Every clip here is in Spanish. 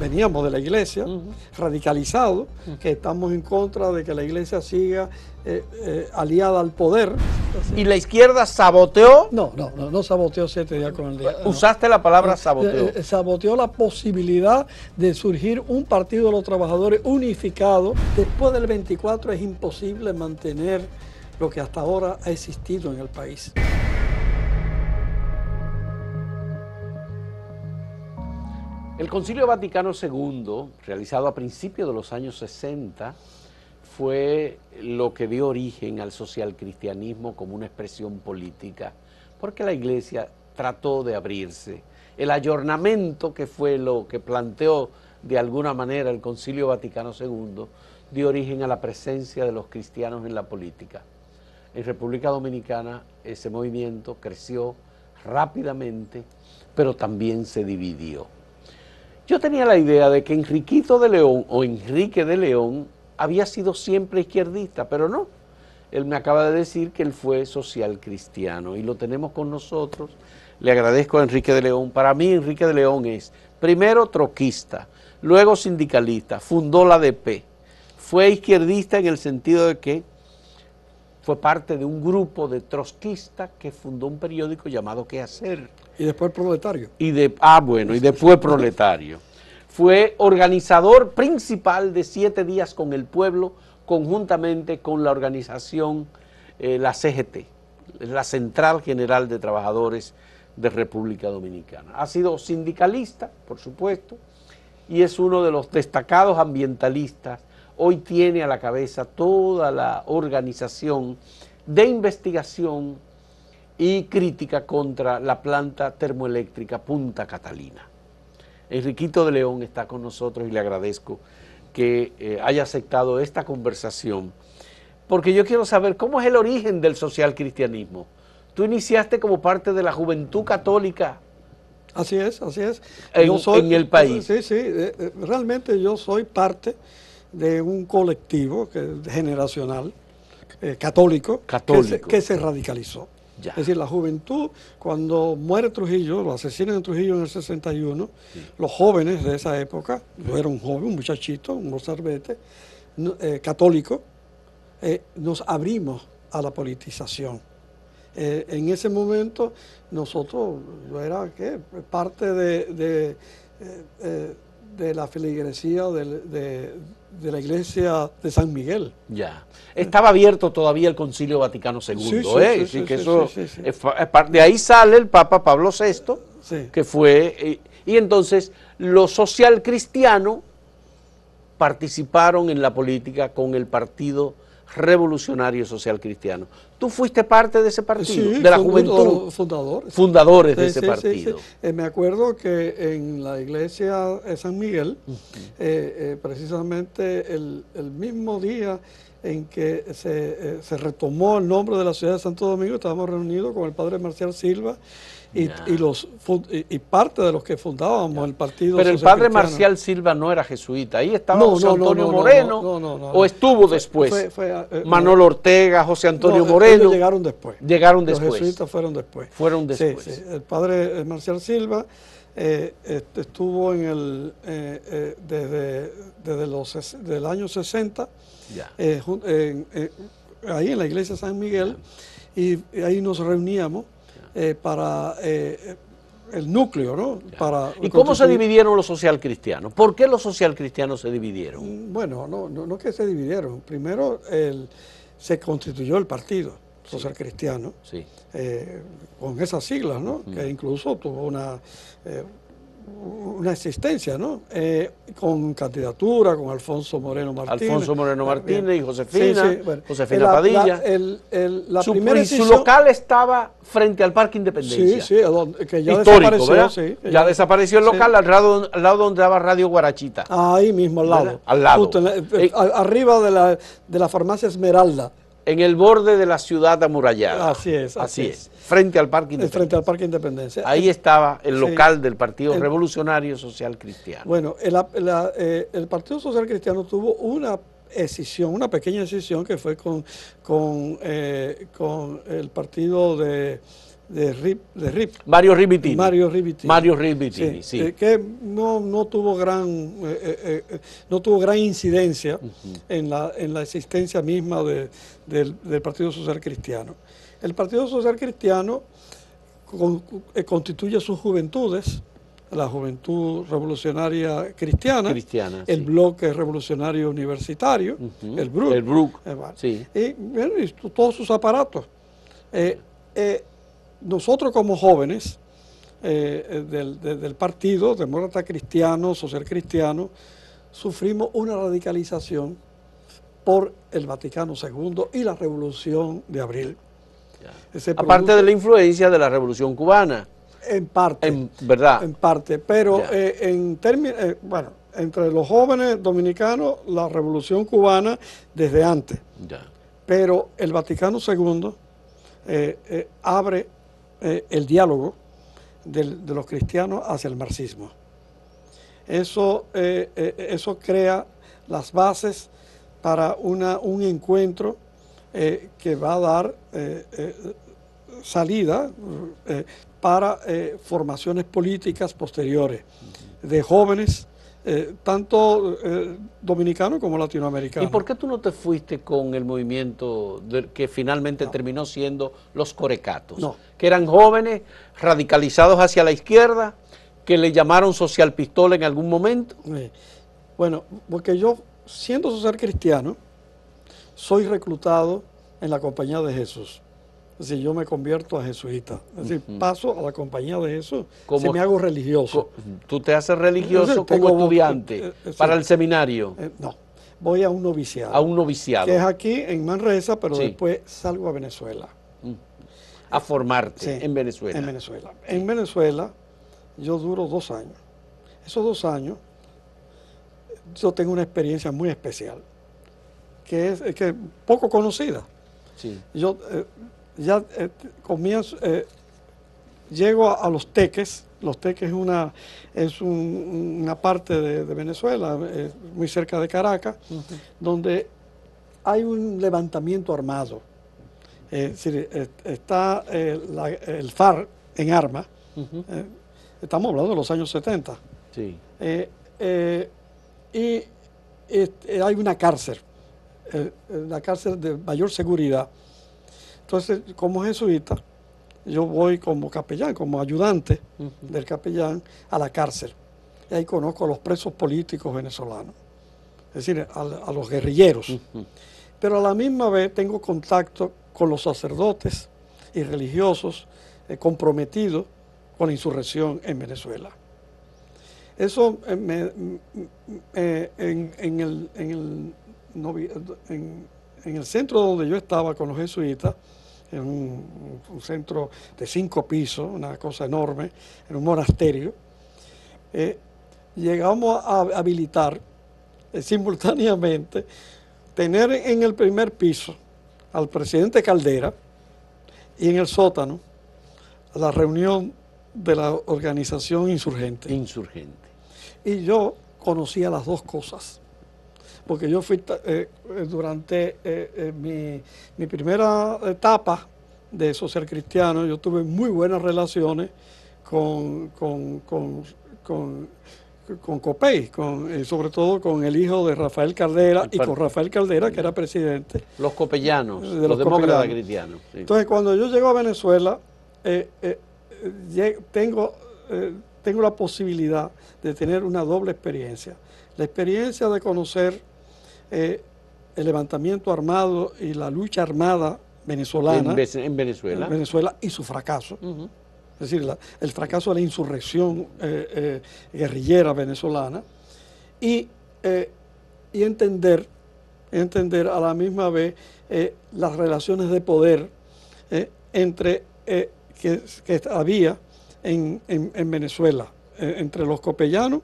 veníamos de la iglesia, radicalizados, que estamos en contra de que la iglesia siga aliada al poder. ¿Y la izquierda saboteó? No saboteó 7 días con el día. Usaste la palabra saboteó. Saboteó la posibilidad de surgir un partido de los trabajadores unificado. Después del 24 es imposible mantener lo que hasta ahora ha existido en el país. El Concilio Vaticano II, realizado a principios de los años 60, fue lo que dio origen al socialcristianismo como una expresión política, porque la Iglesia trató de abrirse. El ayornamiento, que fue lo que planteó de alguna manera el Concilio Vaticano II, dio origen a la presencia de los cristianos en la política. En República Dominicana ese movimiento creció rápidamente, pero también se dividió. Yo tenía la idea de que Enriquito de León o Enrique de León había sido siempre izquierdista, pero no. Él me acaba de decir que él fue social cristiano y lo tenemos con nosotros. Le agradezco a Enrique de León. Para mí Enrique de León es primero troquista, luego sindicalista, fundó la ADP, fue izquierdista en el sentido de que fue parte de un grupo de trotskistas que fundó un periódico llamado ¿Qué hacer? Y después proletario. Y después proletario. Fue organizador principal de 7 días con el pueblo, conjuntamente con la organización, la CGT, la Central General de Trabajadores de República Dominicana. Ha sido sindicalista, por supuesto, y es uno de los destacados ambientalistas. Hoy tiene a la cabeza toda la organización de investigación y crítica contra la planta termoeléctrica Punta Catalina. Enriquito de León está con nosotros y le agradezco que haya aceptado esta conversación, porque yo quiero saber cómo es el origen del socialcristianismo. Tú iniciaste como parte de la Juventud Católica. Así es, así es. En el país. Sí, realmente yo soy parte de un colectivo generacional católico. Que se radicalizó. Ya. Es decir, la juventud, cuando muere Trujillo, lo asesinan en Trujillo en el 61, sí. Los jóvenes de esa época, yo era un joven, un muchachito, un mozalbete, católico, nos abrimos a la politización. En ese momento nosotros, yo era parte de la feligresía de la iglesia de San Miguel. Ya. Estaba abierto todavía el Concilio Vaticano II, de ahí sale el Papa Pablo VI, que fue, y entonces los socialcristianos participaron en la política con el Partido Revolucionario Social Cristiano. ¿Tú fuiste parte de ese partido? Sí, de la juventud. Fundadores de ese partido. Me acuerdo que en la iglesia de San Miguel, precisamente el mismo día en que se retomó el nombre de la ciudad de Santo Domingo, estábamos reunidos con el padre Marcial Silva y parte de los que fundábamos el partido. Pero el padre Marcial Silva no era jesuita, ahí estaba José Antonio Moreno, o estuvo después. Manolo Ortega, José Antonio Moreno. Ellos llegaron después. Los jesuitas fueron después. Sí. El padre Marcial Silva estuvo en desde el año 60, ahí en la iglesia de San Miguel, y ahí nos reuníamos para el núcleo, ¿no? ¿Y cómo se dividieron los socialcristianos? ¿Por qué los socialcristianos se dividieron? Bueno, no que se dividieron. Primero se constituyó el partido socialcristiano, con esas siglas, ¿no? Que incluso tuvo una existencia, ¿no? Con candidatura, con Alfonso Moreno Martínez. Y Josefina, Josefina Padilla. Su local estaba frente al Parque Independencia. Sí, que ya histórico, desapareció. Ya desapareció el local al lado donde daba Radio Guarachita. Ahí mismo, al lado. Al lado. Justo arriba de la farmacia Esmeralda. En el borde de la ciudad amurallada. Así es. Frente al Parque Independencia. Frente al Parque Independencia. Ahí estaba el local del Partido Revolucionario Social Cristiano. Bueno, el Partido Social Cristiano tuvo una pequeña escisión que fue con el partido de Mario Rivittini. Mario Rivittini, sí. Que no tuvo gran incidencia en la existencia misma del Partido Social Cristiano. El Partido Social Cristiano constituye sus juventudes, la Juventud Revolucionaria Cristiana, el Bloque Revolucionario Universitario, el BRUC, sí. y todos sus aparatos. Nosotros como jóvenes del Partido Demócrata Cristiano, Social Cristiano, sufrimos una radicalización por el Vaticano II y la Revolución de Abril. Aparte de la influencia de la Revolución Cubana. En parte, ¿verdad? En parte, pero en términos, bueno, entre los jóvenes dominicanos, la Revolución Cubana desde antes. Pero el Vaticano II abre el diálogo de los cristianos hacia el marxismo. Eso crea las bases para un encuentro que va a dar salida para formaciones políticas posteriores de jóvenes, tanto dominicanos como latinoamericanos. ¿Y por qué tú no te fuiste con el movimiento que finalmente terminó siendo los Corecatos? Que eran jóvenes radicalizados hacia la izquierda, que le llamaron social pistola en algún momento. Bueno, porque yo, siendo social cristiano, soy reclutado en la Compañía de Jesús. Es decir, yo me convierto a jesuita. Es decir, paso a la Compañía de Jesús. Si me hago religioso. ¿Tú te haces religioso como estudiante para el seminario? No, voy a un noviciado. A un noviciado. Que es aquí en Manresa, pero después salgo a Venezuela. A formarte en Venezuela. En Venezuela. En Venezuela yo duro 2 años. Esos 2 años yo tengo una experiencia muy especial, que es poco conocida. Yo comienzo, llego a Los Teques. Los Teques es una parte de Venezuela, muy cerca de Caracas, donde hay un levantamiento armado. Está el FARC en armas. Estamos hablando de los años 70. Y hay una cárcel de mayor seguridad. Entonces, como jesuita, yo voy como capellán, como ayudante del capellán a la cárcel. Y ahí conozco a los presos políticos venezolanos, es decir, a los guerrilleros. Pero a la misma vez tengo contacto con los sacerdotes y religiosos comprometidos con la insurrección en Venezuela. Eso en el centro donde yo estaba con los jesuitas, en un centro de 5 pisos, una cosa enorme, en un monasterio, llegamos a habilitar simultáneamente tener en el primer piso al presidente Caldera y en el sótano la reunión de la organización insurgente. Y yo conocía las dos cosas, porque yo fui durante mi primera etapa de social cristiano, yo tuve muy buenas relaciones con Copey, sobre todo con el hijo de Rafael Caldera y con Rafael Caldera, que era presidente. Los copellanos, los demócratas cristianos. Entonces, cuando yo llego a Venezuela, tengo la posibilidad de tener una doble experiencia. La experiencia de conocer el levantamiento armado y la lucha armada venezolana en Venezuela y su fracaso. Es decir, el fracaso de la insurrección guerrillera venezolana y entender a la misma vez las relaciones de poder que había en Venezuela, entre los copellanos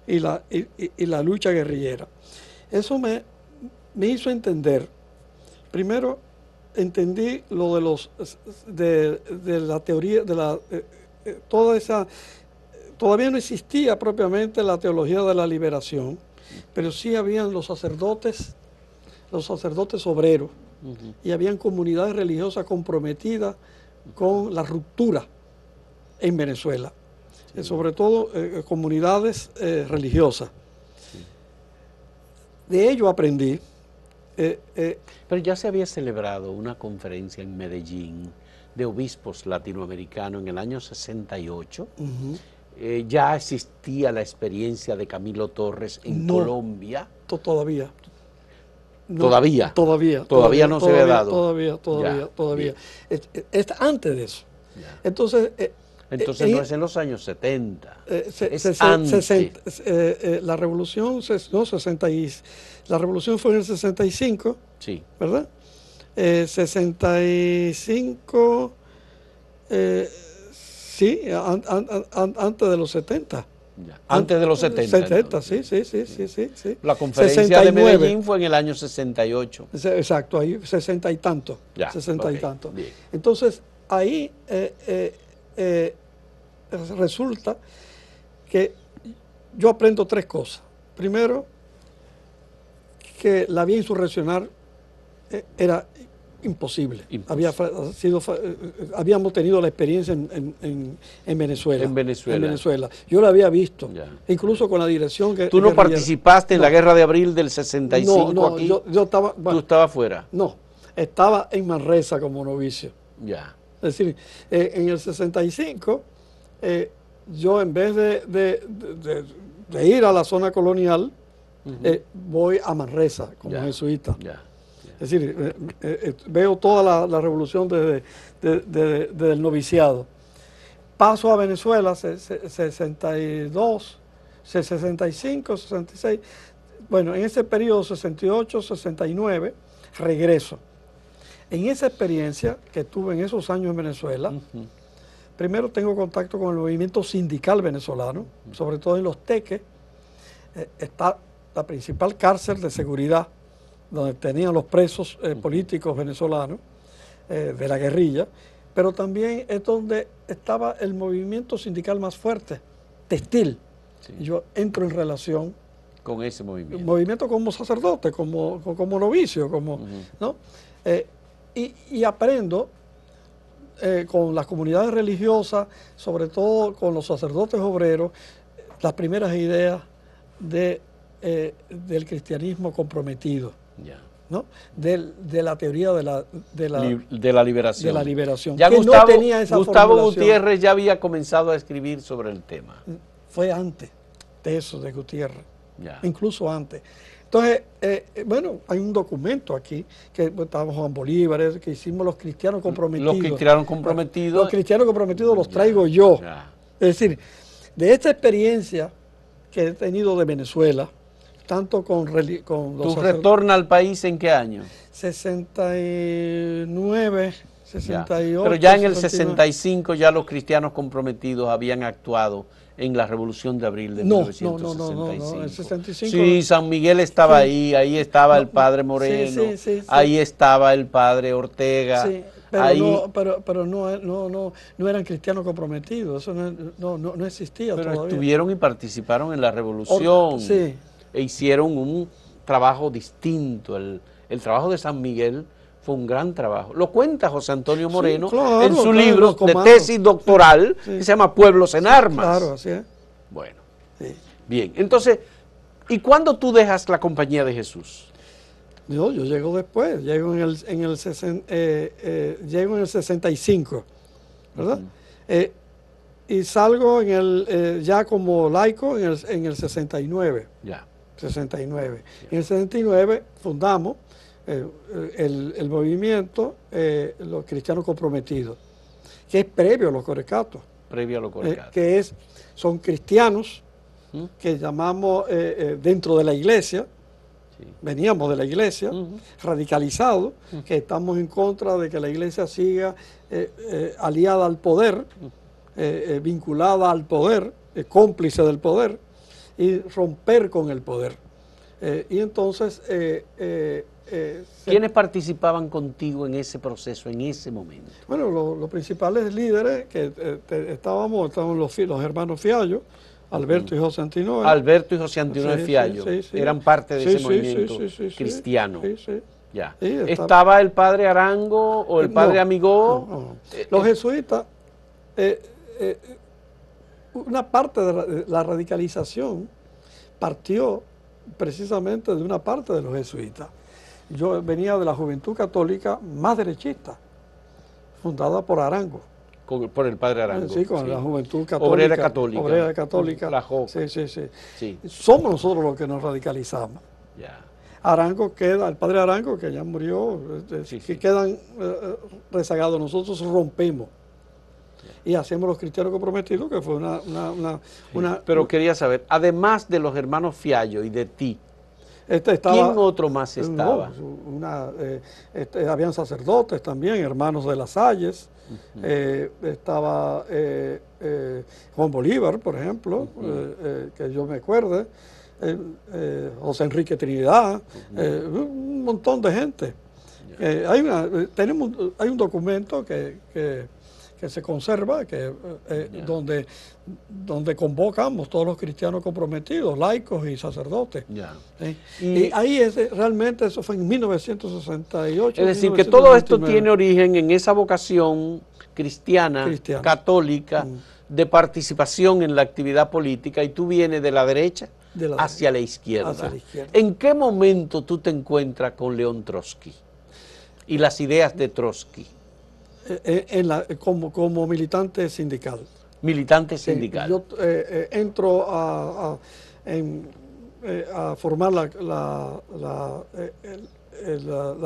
y la lucha guerrillera. Eso me hizo entender, primero entendí lo de la teoría, toda esa, todavía no existía propiamente la teología de la liberación, pero sí habían los sacerdotes obreros, y habían comunidades religiosas comprometidas con la ruptura en Venezuela, sobre todo comunidades religiosas. Sí. De ello aprendí. Pero ya se había celebrado una conferencia en Medellín de obispos latinoamericanos en el año 68. Ya existía la experiencia de Camilo Torres en Colombia. Todavía. No, todavía no se había dado. Todavía. Es antes de eso. Ya. Entonces no es en los años 70. La revolución, la revolución fue en el 65, sí. ¿Verdad? 65, sí, antes de los 70. Ya. Antes de los 70. Sí. La conferencia 69. De Medellín fue en el año 68. Exacto, ahí 60 y tanto. Ya, 60 y tanto. Bien. Entonces, ahí resulta que yo aprendo tres cosas. Primero, que la vía insurreccional era imposible. Habíamos tenido la experiencia en Venezuela. En Venezuela. Yo la había visto, incluso con la dirección que... ¿Tú no participaste en la Guerra de Abril del 65 aquí? Yo estaba... Bueno, ¿tú estabas fuera? No, estaba en Manresa como novicio. Ya. Es decir, en el 65, yo en vez de ir a la zona colonial, voy a Manresa como jesuita. Es decir, veo toda la revolución desde el noviciado. Paso a Venezuela, 62, 65, 66. Bueno, en ese periodo, 68, 69, regreso. En esa experiencia que tuve en esos años en Venezuela, primero tengo contacto con el movimiento sindical venezolano, sobre todo en Los Teques. Está la principal cárcel de seguridad donde tenían los presos políticos venezolanos de la guerrilla, pero también es donde estaba el movimiento sindical más fuerte, textil. Sí. Yo entro en relación con ese movimiento. Movimiento como sacerdote, como novicio, ¿no? Y aprendo con las comunidades religiosas, sobre todo con los sacerdotes obreros, las primeras ideas del cristianismo comprometido. Ya. ¿No? De la teoría de la liberación. De la liberación. Ya Gustavo Gutiérrez ya había comenzado a escribir sobre el tema. Fue antes de eso, de Gutiérrez. Ya. Incluso antes. Entonces, bueno, hay un documento aquí, que estábamos Juan Bolívar, que hicimos los cristianos comprometidos. Los cristianos comprometidos. Los cristianos comprometidos los traigo yo. Ya. Es decir, de esta experiencia que he tenido de Venezuela, tanto con los ¿Tú retornas al país en qué año? 69, 68. Pero ya en el 65 ya los cristianos comprometidos habían actuado en la Revolución de Abril de 1965. No, en el 65. Sí, San Miguel estaba ahí estaba el padre Moreno, ahí estaba el padre Ortega. Sí. Pero no eran cristianos comprometidos, eso no existía pero todavía. Estuvieron y participaron en la revolución e hicieron un trabajo distinto. El trabajo de San Miguel fue un gran trabajo. Lo cuenta José Antonio Moreno en su libro de tesis doctoral que se llama Pueblos en Armas. Claro, así es. Bueno, bien. Entonces, ¿y cuándo tú dejas la Compañía de Jesús? Yo llego después, llego en el 65, ¿verdad? Y salgo ya como laico en el 69. Ya. 69. En el 69 fundamos el movimiento Los Cristianos Comprometidos, que es previo a los Corecatos. Previo a los Corecatos. Son cristianos que llamamos dentro de la iglesia. Sí. Veníamos de la iglesia, radicalizados, que estamos en contra de que la iglesia siga aliada al poder, vinculada al poder, cómplice del poder, y romper con el poder. Y entonces... ¿quiénes participaban contigo en ese proceso, en ese momento? Bueno, los principales líderes que estábamos los hermanos Fiallo, Alberto y José Antinor. Alberto y José Antinor Fiallo eran parte de ese movimiento cristiano. Ya. ¿Estaba el padre Arango o el padre Amigó? No. Los jesuitas, una parte de la radicalización partió precisamente de una parte de los jesuitas. Yo venía de la Juventud Católica más derechista, fundada por Arango. Por el padre Arango. Sí, con la Juventud Católica. Obrera Católica. Obrera Católica. La JOC. Sí. Somos nosotros los que nos radicalizamos. Ya. Arango queda, el padre Arango, que ya murió, que quedan rezagados. Nosotros rompemos y hacemos los cristianos comprometidos, que fue Pero quería saber, además de los hermanos Fiallo y de ti, ¿quién otro más estaba? Habían sacerdotes también, hermanos de las Salles. Estaba Juan Bolívar, por ejemplo, que yo me acuerde. José Enrique Trinidad, un montón de gente. Hay un documento que se conserva, donde convocamos todos los cristianos comprometidos, laicos y sacerdotes. Y ahí realmente eso fue en 1968. Es decir, que todo esto tiene origen en esa vocación cristiana. Católica, de participación en la actividad política, y tú vienes de la derecha hacia la izquierda. ¿En qué momento tú te encuentras con León Trotsky y las ideas de Trotsky? Como militante sindical. Militante sindical. Yo entro a formar la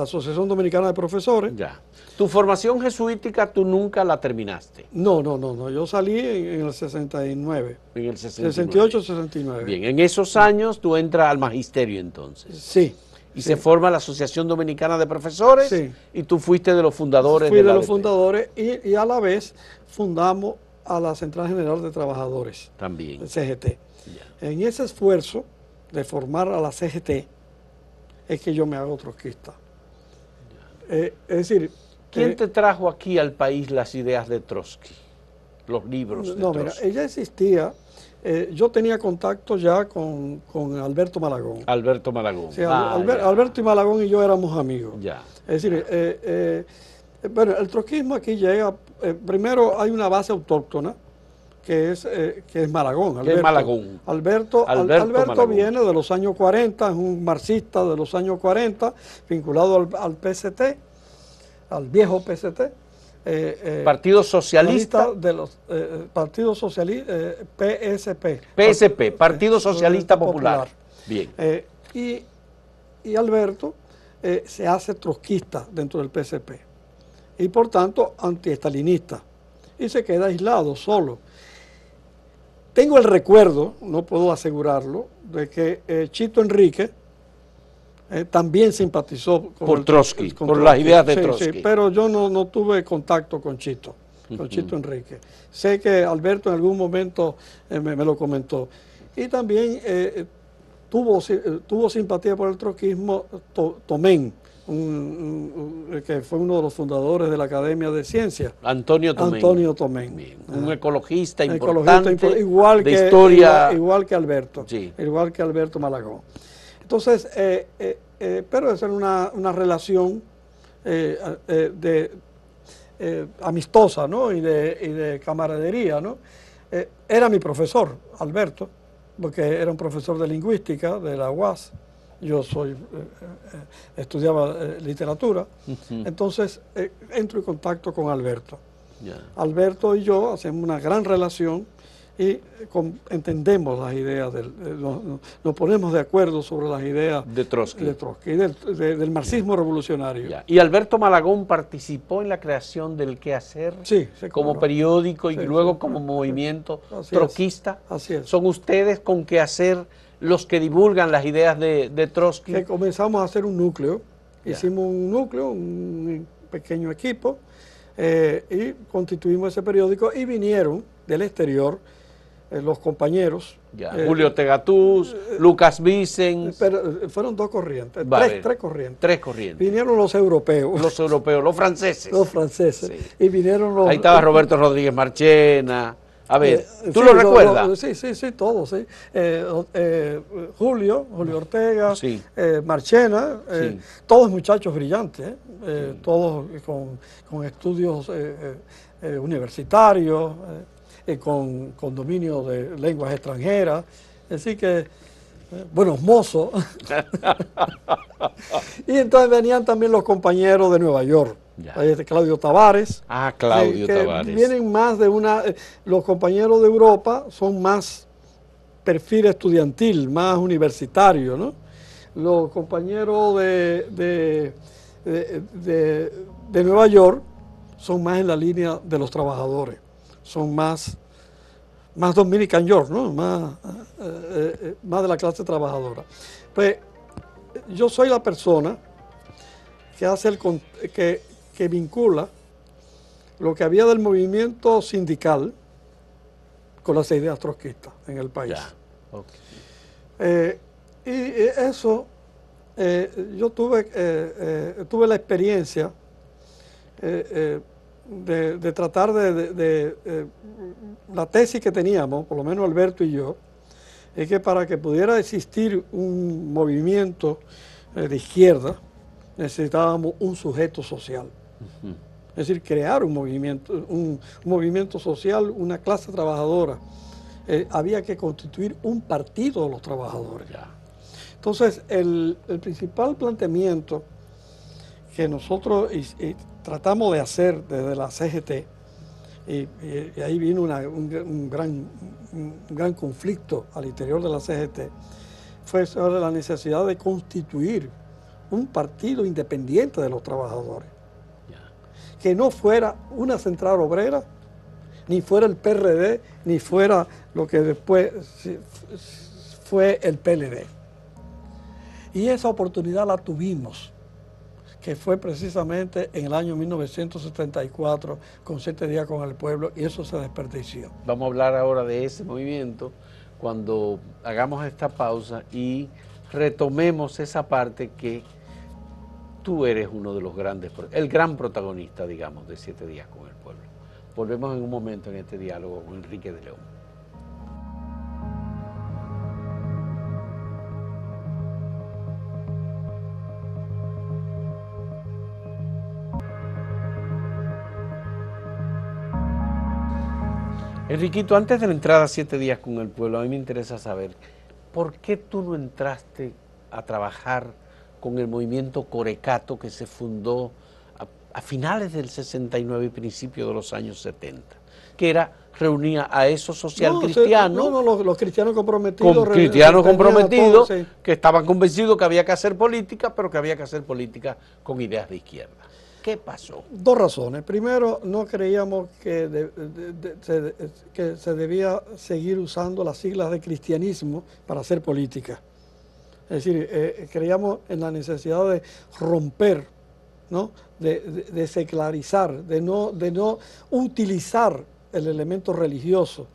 Asociación Dominicana de Profesores. Ya. ¿Tu formación jesuítica tú nunca la terminaste? No. Yo salí en el 69. En el 69. 68-69. Bien, en esos años tú entras al magisterio entonces. Sí. Y se forma la Asociación Dominicana de Profesores, y tú fuiste de los fundadores. Fui de los fundadores y a la vez fundamos a la Central General de Trabajadores. También. El CGT. Ya. En ese esfuerzo de formar a la CGT es que yo me hago trotskista. Es decir... ¿Quién te trajo aquí al país las ideas de Trotsky? Los libros de Trotsky. Mira, ella existía... yo tenía contacto ya con Alberto Malagón. Alberto Malagón. Sí, Alberto y Malagón y yo éramos amigos. Ya. Es decir, bueno, el trotskismo aquí llega, primero hay una base autóctona, que es Malagón. ¿Qué es Malagón? Alberto Malagón viene de los años 40, es un marxista de los años 40, vinculado al PST, al viejo PST. Partido Socialista Partido Socialista, PSP. PSP, Partido Socialista Popular. Bien. Y Alberto se hace trotskista dentro del PSP y por tanto antiestalinista y se queda aislado, solo. Tengo el recuerdo, no puedo asegurarlo, de que Chito Enrique también simpatizó por Trotsky, por las ideas de Trotsky. Sí, pero yo no tuve contacto con Chito Enrique. Sé que Alberto en algún momento me lo comentó. Y también tuvo simpatía por el trotskismo Tomén, que fue uno de los fundadores de la Academia de Ciencias. Antonio Tomén. Bien, un ecologista importante de historia. Igual que Alberto. Sí. Igual que Alberto Malagón. Entonces, pero esa era una relación amistosa, ¿no? y de camaradería, ¿no? Era mi profesor, Alberto, porque era un profesor de lingüística de la UAS. Yo estudiaba literatura. Entonces, entro en contacto con Alberto. Alberto y yo hacemos una gran relación y entendemos las ideas, nos ponemos de acuerdo sobre las ideas de Trotsky, del marxismo revolucionario. ¿Y Alberto Malagón participó en la creación del Quehacer como periódico y luego como movimiento trotskista? Así es. ¿Son ustedes con Quehacer los que divulgan las ideas de Trotsky? Que comenzamos a hacer un núcleo, hicimos un núcleo, un pequeño equipo, y constituimos ese periódico y vinieron del exterior los compañeros. Julio Tegatús, Lucas Vicens. Pero fueron dos corrientes, tres corrientes. Tres corrientes. Vinieron los europeos. Los franceses. Los franceses. Sí. Y vinieron los... Ahí estaba Roberto Rodríguez Marchena, A ver, ¿tú lo recuerdas? Sí, todos, sí. Julio Ortega, sí. Marchena, sí. Todos muchachos brillantes, sí. Todos con estudios universitarios, con dominio de lenguas extranjeras, así que buenos mozos. Y entonces venían también los compañeros de Nueva York. Claudio Tavares. Claudio Tavares. Vienen más de una... los compañeros de Europa son más perfil estudiantil, más universitario, ¿no? Los compañeros de Nueva York son más en la línea de los trabajadores, son más Dominican York, ¿no? Más de la clase trabajadora. Pues yo soy la persona que hace que vincula lo que había del movimiento sindical con las ideas trotskistas en el país. Okay. Y eso, yo tuve la experiencia de tratar la tesis que teníamos, por lo menos Alberto y yo, es que para que pudiera existir un movimiento de izquierda, necesitábamos un sujeto social. Es decir, crear un movimiento social, una clase trabajadora. Había que constituir un partido de los trabajadores. Entonces, el principal planteamiento que nosotros tratamos de hacer desde la CGT, y ahí vino un gran conflicto al interior de la CGT, fue sobre la necesidad de constituir un partido independiente de los trabajadores, que no fuera una central obrera, ni fuera el PRD, ni fuera lo que después fue el PLD. Y esa oportunidad la tuvimos, que fue precisamente en el año 1974, con 7 días con el pueblo, y eso se desperdició. Vamos a hablar ahora de ese movimiento cuando hagamos esta pausa y retomemos esa parte que tú eres uno de los grandes, el gran protagonista, digamos, de 7 días con el pueblo. Volvemos en un momento en este diálogo con Enrique de León. Enriquito, antes de la entrada a 7 días con el pueblo, a mí me interesa saber, ¿por qué tú no entraste a trabajar con el movimiento Corecato que se fundó a finales del 69 y principios de los años 70, que reunía a esos social cristianos? Los cristianos comprometidos. Cristianos comprometidos, sí, que estaban convencidos que había que hacer política, pero que había que hacer política con ideas de izquierda. ¿Qué pasó? 2 razones. Primero, no creíamos que se debía seguir usando las siglas de cristianismo para hacer política. Es decir, creíamos en la necesidad de romper, ¿no? de secularizar, de no utilizar el elemento religioso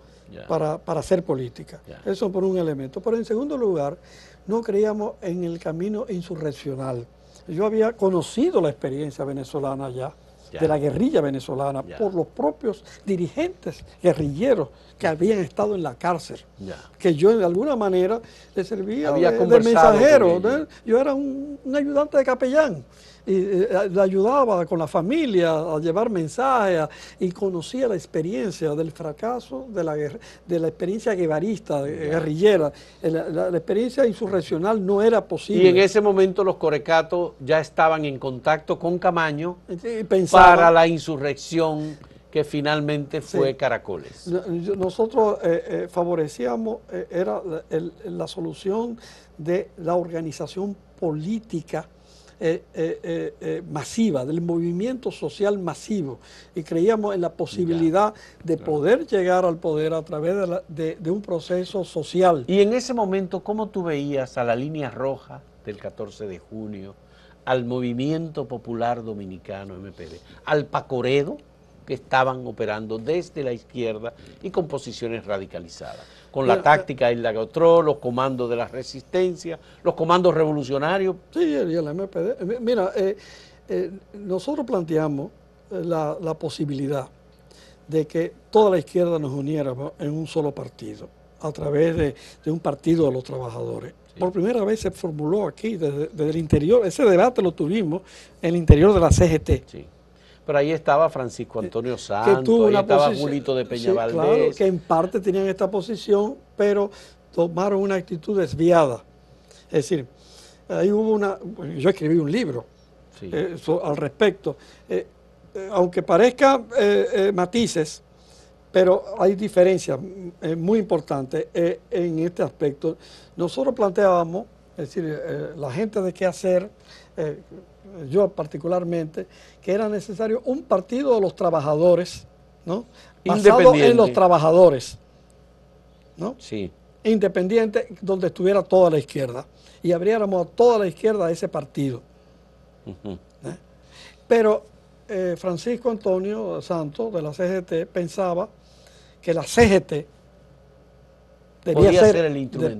para hacer política. Eso por un elemento. Pero en segundo lugar, no creíamos en el camino insurreccional. Yo había conocido la experiencia venezolana de la guerrilla venezolana, por los propios dirigentes guerrilleros que habían estado en la cárcel, que yo de alguna manera le servía de mensajero, ¿no? Yo era un ayudante de capellán, y le ayudaba con la familia a llevar mensajes, y conocía la experiencia del fracaso de la experiencia guevarista, guerrillera. La experiencia insurreccional no era posible. Y en ese momento los corecatos ya estaban en contacto con Camaño para la insurrección que finalmente fue Caracoles. Nosotros favorecíamos, era la solución de la organización política masiva, del movimiento social masivo, y creíamos en la posibilidad de poder llegar al poder a través de un proceso social. Y en ese momento, ¿cómo tú veías a la línea roja del 14 de junio, al Movimiento Popular Dominicano, MPD, al Pacoredo, que estaban operando desde la izquierda y con posiciones radicalizadas, con la táctica Isla Gautreaux, los comandos de la resistencia, los comandos revolucionarios? Sí, y el MPD. Mira, nosotros planteamos la posibilidad de que toda la izquierda nos uniéramos en un solo partido, a través de un partido de los trabajadores. Sí. Por primera vez se formuló aquí, desde el interior, ese debate lo tuvimos en el interior de la CGT. Sí. Pero ahí estaba Francisco Antonio Santos, ahí estaba Julito de Peña-Valdés. Claro, que en parte tenían esta posición, pero tomaron una actitud desviada. Es decir, ahí hubo yo escribí un libro al respecto. Aunque parezca matices, pero hay diferencias muy importantes en este aspecto. Nosotros planteábamos, es decir, la gente de qué hacer, yo particularmente, que era necesario un partido de los trabajadores, ¿no? Basado en los trabajadores, ¿no? Sí. Independiente, donde estuviera toda la izquierda, y abriéramos a toda la izquierda a ese partido. Pero Francisco Antonio Santos, de la CGT, pensaba que la CGT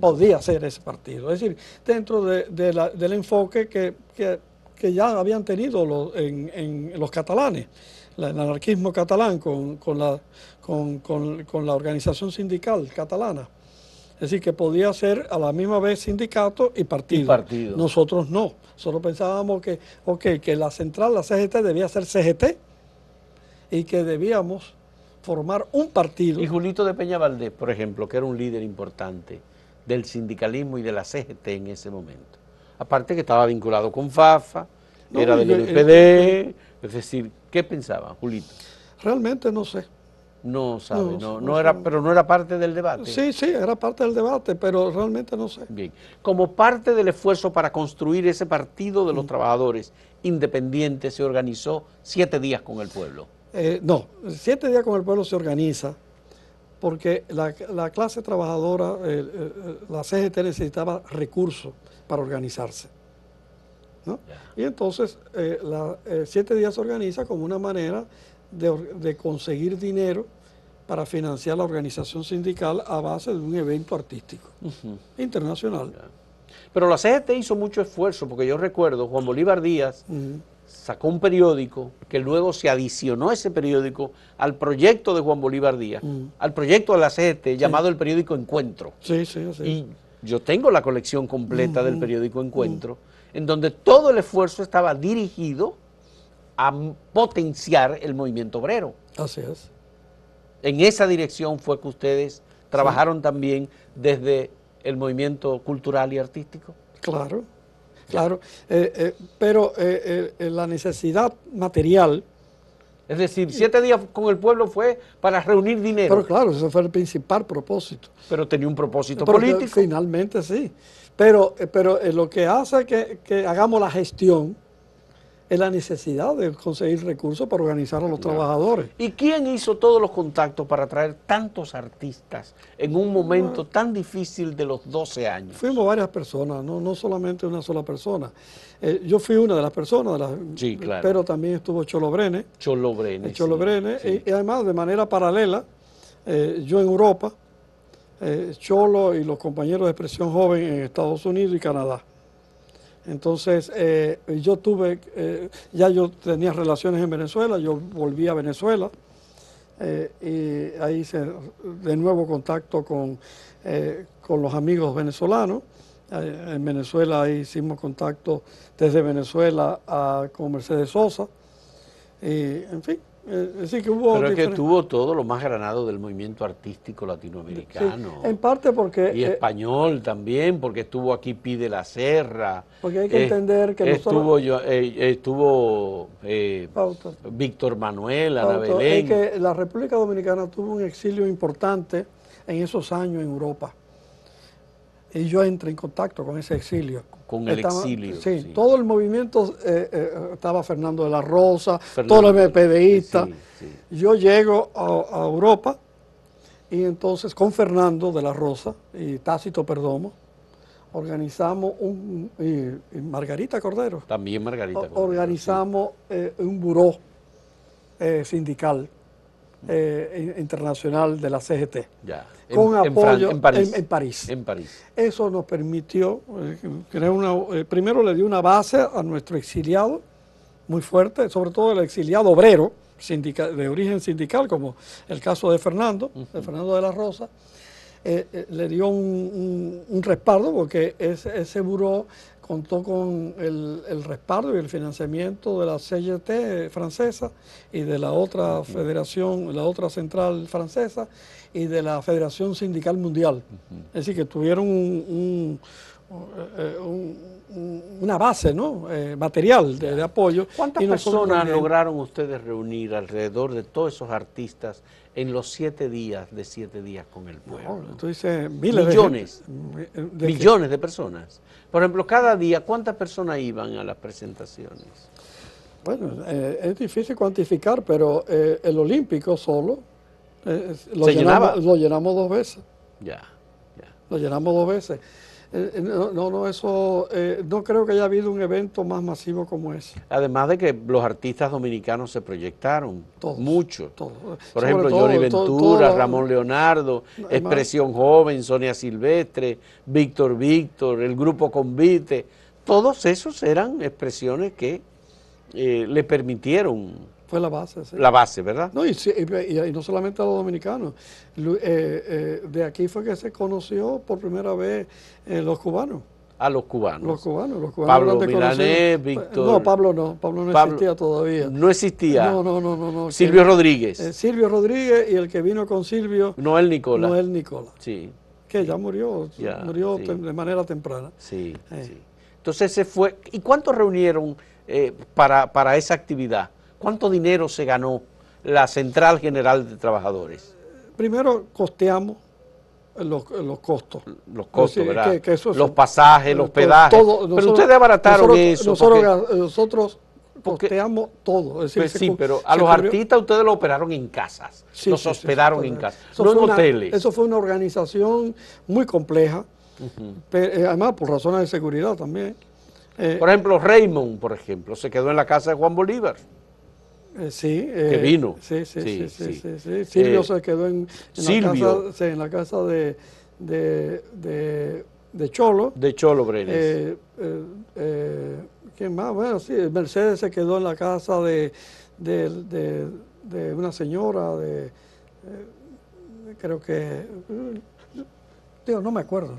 podía ser ese partido. Es decir, dentro del enfoque que ya habían tenido en los catalanes, el anarquismo catalán con la organización sindical catalana. Es decir, que podía ser a la misma vez sindicato y partido. Nosotros no. Nosotros pensábamos que la central, la CGT, debía ser CGT y que debíamos formar un partido. Y Julito de Peña-Valdés, por ejemplo, que era un líder importante del sindicalismo y de la CGT en ese momento. Aparte que estaba vinculado con FAFA, era del MPD, es decir, ¿qué pensaba Julito? Realmente no sé. No sabe, no era, pero no era parte del debate. Sí, era parte del debate, pero realmente no sé. Bien, como parte del esfuerzo para construir ese partido de los trabajadores independientes, se organizó 7 días con el pueblo. No, 7 días con el pueblo se organiza porque la clase trabajadora, la CGT necesitaba recursos para organizarse, ¿no? Y entonces 7 días se organiza como una manera de conseguir dinero para financiar la organización sindical a base de un evento artístico internacional. Pero la CGT hizo mucho esfuerzo, porque yo recuerdo, Juan Bolívar Díaz sacó un periódico que luego se adicionó ese periódico al proyecto de Juan Bolívar Díaz, al proyecto de la CGT llamado el periódico Encuentro. Sí. Y yo tengo la colección completa del periódico Encuentro, en donde todo el esfuerzo estaba dirigido a potenciar el movimiento obrero. Así es. En esa dirección fue que ustedes trabajaron también desde el movimiento cultural y artístico. Claro. Pero la necesidad material... Es decir, 7 días con el pueblo fue para reunir dinero. Pero claro, ese fue el principal propósito. Pero tenía un propósito político. Finalmente sí. Pero lo que hace que hagamos la gestión es la necesidad de conseguir recursos para organizar a los trabajadores. ¿Y quién hizo todos los contactos para traer tantos artistas en un momento tan difícil de los 12 años? Fuimos varias personas, no solamente una sola persona. Yo fui una de las personas, sí, claro. Pero también estuvo Cholo Brenes. Sí. Y además de manera paralela, yo en Europa, Cholo y los compañeros de Expresión Joven en Estados Unidos y Canadá. Entonces, yo tenía relaciones en Venezuela, yo volví a Venezuela y ahí hice de nuevo contacto con los amigos venezolanos. En Venezuela ahí hicimos contacto desde Venezuela con Mercedes Sosa, y en fin. Sí que hubo. Pero es que tuvo todo lo más granado del movimiento artístico latinoamericano. Sí, en parte porque... Y español también, porque estuvo aquí Pi de la Serra. Porque hay que entender que estuvo Víctor Manuel, Ana Belén. Es que la República Dominicana tuvo un exilio importante en esos años en Europa. Y yo entré en contacto con ese exilio. Con el exilio. Sí, todo el movimiento, estaba Fernando de la Rosa, todos los MPDistas. Yo llego a Europa y entonces con Fernando de la Rosa y Tácito Perdomo organizamos y Margarita Cordero. También Margarita Cordero. Organizamos un buró sindical internacional de la CGT. Ya. Con apoyo en París. Eso nos permitió crear primero le dio una base a nuestro exiliado muy fuerte, sobre todo el exiliado obrero, de origen sindical, como el caso de Fernando, de Fernando de la Rosa, le dio un respaldo, porque ese buró contó con el respaldo y el financiamiento de la CGT francesa y de la otra federación, la otra central francesa y de la Federación Sindical Mundial. Es decir, que tuvieron una base, ¿no? Material de apoyo. ¿Cuántas personas lograron ustedes reunir alrededor de todos esos artistas en los 7 días de 7 días con el pueblo? No, tú dices millones millones de personas. Por ejemplo, cada día, ¿cuántas personas iban a las presentaciones? Bueno, es difícil cuantificar, pero el Olímpico solo lo llenamos 2 veces. Lo llenamos 2 veces. No creo que haya habido un evento más masivo como ese. Además de que los artistas dominicanos se proyectaron, todos, mucho. Todos. Por ejemplo, Johnny Ventura, Ramón Leonardo, Expresión Joven, Sonia Silvestre, Víctor, el Grupo Convite, todos esos eran expresiones que le permitieron. Fue la base, sí. La base, ¿verdad? No, y no solamente a los dominicanos. De aquí fue que se conoció por primera vez los cubanos. A los cubanos. Los cubanos. Pablo Milanés, Víctor. No, Pablo no existía todavía. No existía. No. Silvio Rodríguez. Silvio Rodríguez, y el que vino con Silvio. Noel Nicola. Sí. Que ya murió, sí. De manera temprana. Sí. Entonces se fue. ¿Y cuántos reunieron para esa actividad? ¿Cuánto dinero se ganó la Central General de Trabajadores? Primero costeamos los costos. Los costos, ¿verdad? Los pasajes, los hospedajes. Pero ustedes abarataron eso. Nosotros costeamos todo. Es decir, pues pero a los artistas ustedes lo operaron en casas, los hospedaron en casas, no en hoteles. Eso fue una organización muy compleja, además por razones de seguridad también. Por ejemplo, Raymond, se quedó en la casa de Juan Bolívar. Que vino. Sí. Silvio se quedó en la casa de Cholo. De Cholo Brenes. ¿Quién más? Bueno, sí, Mercedes se quedó en la casa de una señora, creo que... no me acuerdo.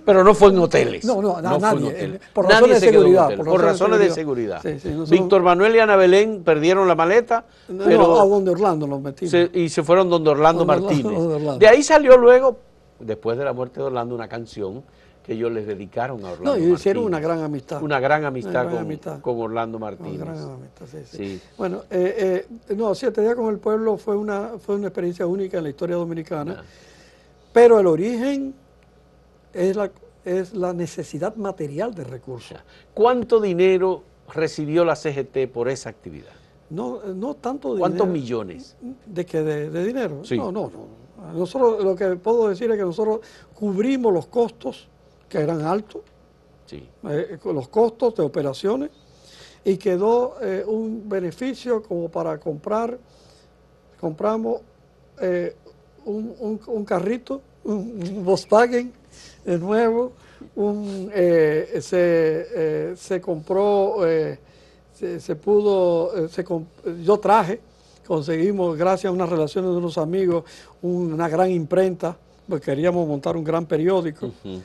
Pero no fue en hoteles. Nadie. Por razones de seguridad. Por razones de seguridad. Víctor Manuel y Ana Belén perdieron la maleta. A donde Orlando los metimos. Y se fueron donde Orlando Martínez. De ahí salió luego, después de la muerte de Orlando, una canción que ellos les dedicaron a Orlando Martínez. Hicieron una gran amistad. Una gran amistad con Orlando Martínez. Una gran amistad, sí. Bueno, 7 días con el pueblo fue una experiencia única en la historia dominicana. Pero el origen es la necesidad material de recursos. ¿Cuánto dinero recibió la CGT por esa actividad? No tanto dinero. ¿Cuántos millones? ¿De dinero? Sí. No. Nosotros, lo que puedo decir es que nosotros cubrimos los costos, que eran altos, los costos de operaciones, y quedó un beneficio como para compramos un carrito, un Volkswagen nuevo, se compró, yo conseguimos, gracias a unas relaciones de unos amigos, una gran imprenta, porque queríamos montar un gran periódico, y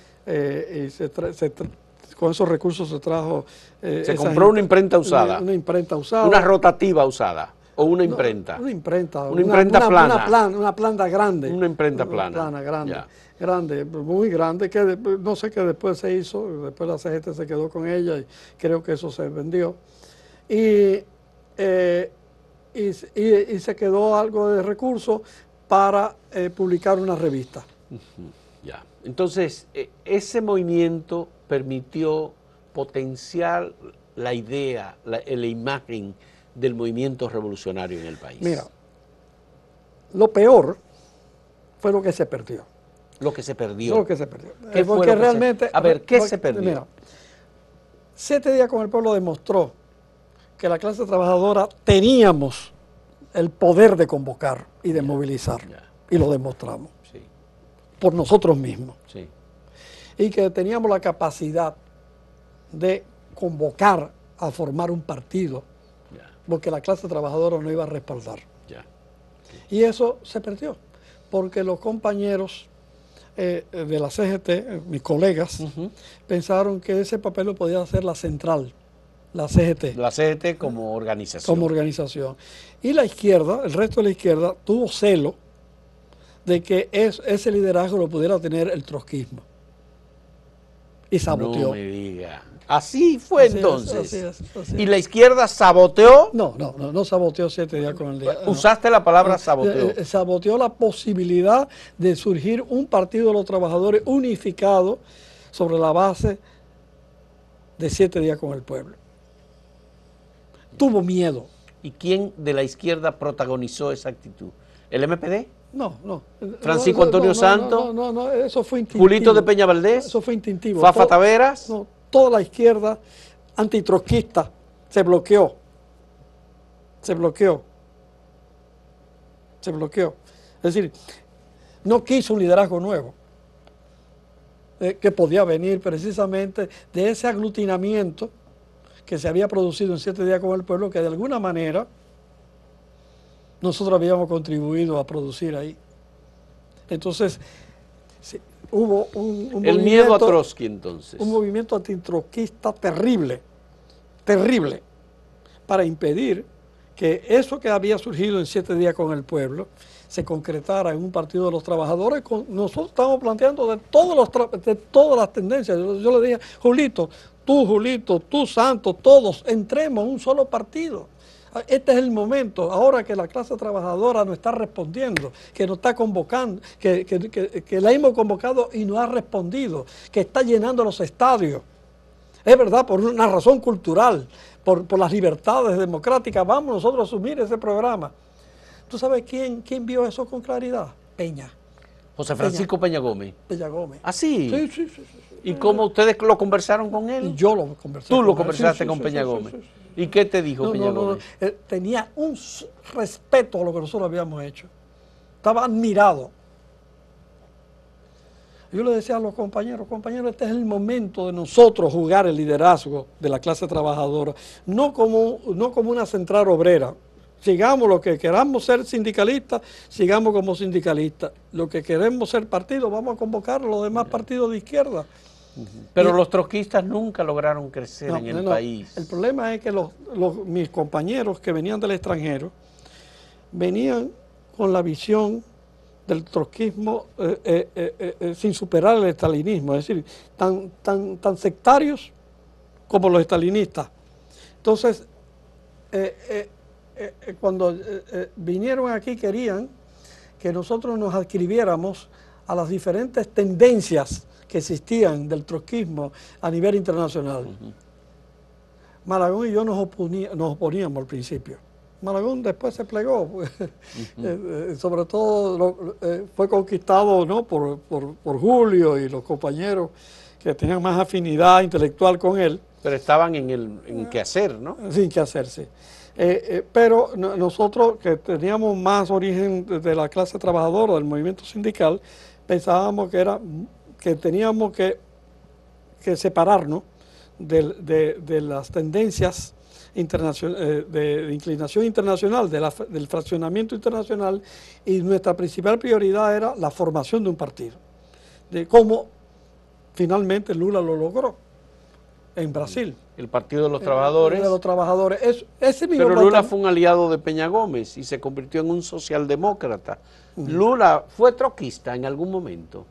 con esos recursos se trajo... se compró una imprenta usada. Una imprenta usada. Una rotativa usada. ¿O una imprenta? Una imprenta. Una imprenta plana. Una planta grande. Una imprenta plana. Plana grande. Grande, muy grande, que no sé qué después se hizo, después la CGT se quedó con ella y creo que eso se vendió. Y se quedó algo de recursos para publicar una revista. Entonces, ese movimiento permitió potenciar la idea, la imagen del movimiento revolucionario en el país. Mira, lo peor fue lo que se perdió. Lo que se perdió. Lo que se perdió. ¿Qué fue lo que realmente... ¿qué se perdió? Mira, 7 días con el pueblo demostró que la clase trabajadora teníamos el poder de convocar y de movilizar. Y lo demostramos. Por nosotros mismos. Y que teníamos la capacidad de convocar a formar un partido porque la clase trabajadora no iba a respaldar. Ya. Y eso se perdió, porque los compañeros de la CGT, mis colegas, pensaron que ese papel lo podía hacer la central, la CGT. La CGT como organización. Como organización. Y la izquierda, el resto de la izquierda, tuvo celo de que ese liderazgo lo pudiera tener el trotskismo. Y saboteó. No me diga. Así fue así entonces. Así es. ¿Y la izquierda saboteó? No saboteó 7 días con el día. Usaste la palabra saboteó. Saboteó la posibilidad de surgir un partido de los trabajadores unificado sobre la base de 7 días con el pueblo. Tuvo miedo. ¿Y quién de la izquierda protagonizó esa actitud? ¿El MPD? No. ¿Francisco Antonio Santos? No, eso fue instintivo. ¿Julito de Peña Valdés? Eso fue instintivo. ¿Fafa Taveras? No, toda la izquierda antitrotskista se bloqueó. Es decir, no quiso un liderazgo nuevo, que podía venir precisamente de ese aglutinamiento que se había producido en 7 días con el pueblo, que de alguna manera nosotros habíamos contribuido a producir ahí. Entonces, sí, hubo un el miedo a Trotsky, entonces. Un movimiento antitrotskista terrible, para impedir que eso que había surgido en 7 días con el pueblo se concretara en un partido de los trabajadores. Nosotros estamos planteando de todas las tendencias. Yo le dije, Julito, tú Santos, todos entremos en un solo partido. Este es el momento, ahora que la clase trabajadora nos está respondiendo, que nos está convocando, que la hemos convocado y no ha respondido, que está llenando los estadios. Es verdad, por una razón cultural, por las libertades democráticas, vamos nosotros a asumir ese programa. ¿Tú sabes quién vio eso con claridad? Peña. José Francisco Peña Gómez. Peña Gómez. ¿Ah, sí? Sí. ¿Y cómo ustedes lo conversaron con él? Yo lo conversé. ¿Tú lo conversaste con Peña Gómez? ¿Y qué te dijo Peña Gómez? Tenía un respeto a lo que nosotros habíamos hecho. Estaba admirado. Yo le decía a los compañeros, este es el momento de nosotros jugar el liderazgo de la clase trabajadora, no como una central obrera. Sigamos lo que queramos ser sindicalistas, sigamos como sindicalistas. Lo que queremos ser partido, vamos a convocar a los demás partidos de izquierda. Pero los trotskistas nunca lograron crecer en el país. El problema es que mis compañeros que venían del extranjero venían con la visión del trotskismo sin superar el estalinismo, es decir, tan sectarios como los estalinistas. Entonces, cuando vinieron aquí querían que nosotros nos adscribiéramos a las diferentes tendencias que existían del trotskismo a nivel internacional. Malagón y yo nos oponíamos al principio. Malagón después se plegó, sobre todo fue conquistado, ¿no?, por Julio y los compañeros que tenían más afinidad intelectual con él. Pero estaban en quehacer, ¿no? Sin quehacer, sí. Pero nosotros, que teníamos más origen de la clase trabajadora, del movimiento sindical, pensábamos que teníamos que separarnos de las tendencias de inclinación internacional, del fraccionamiento internacional, y nuestra principal prioridad era la formación de un partido, de cómo finalmente Lula lo logró en Brasil. El Partido de los Trabajadores. De los Trabajadores. Pero Lula fue un aliado de Peña Gómez y se convirtió en un socialdemócrata. ¿Lula fue trotskista en algún momento?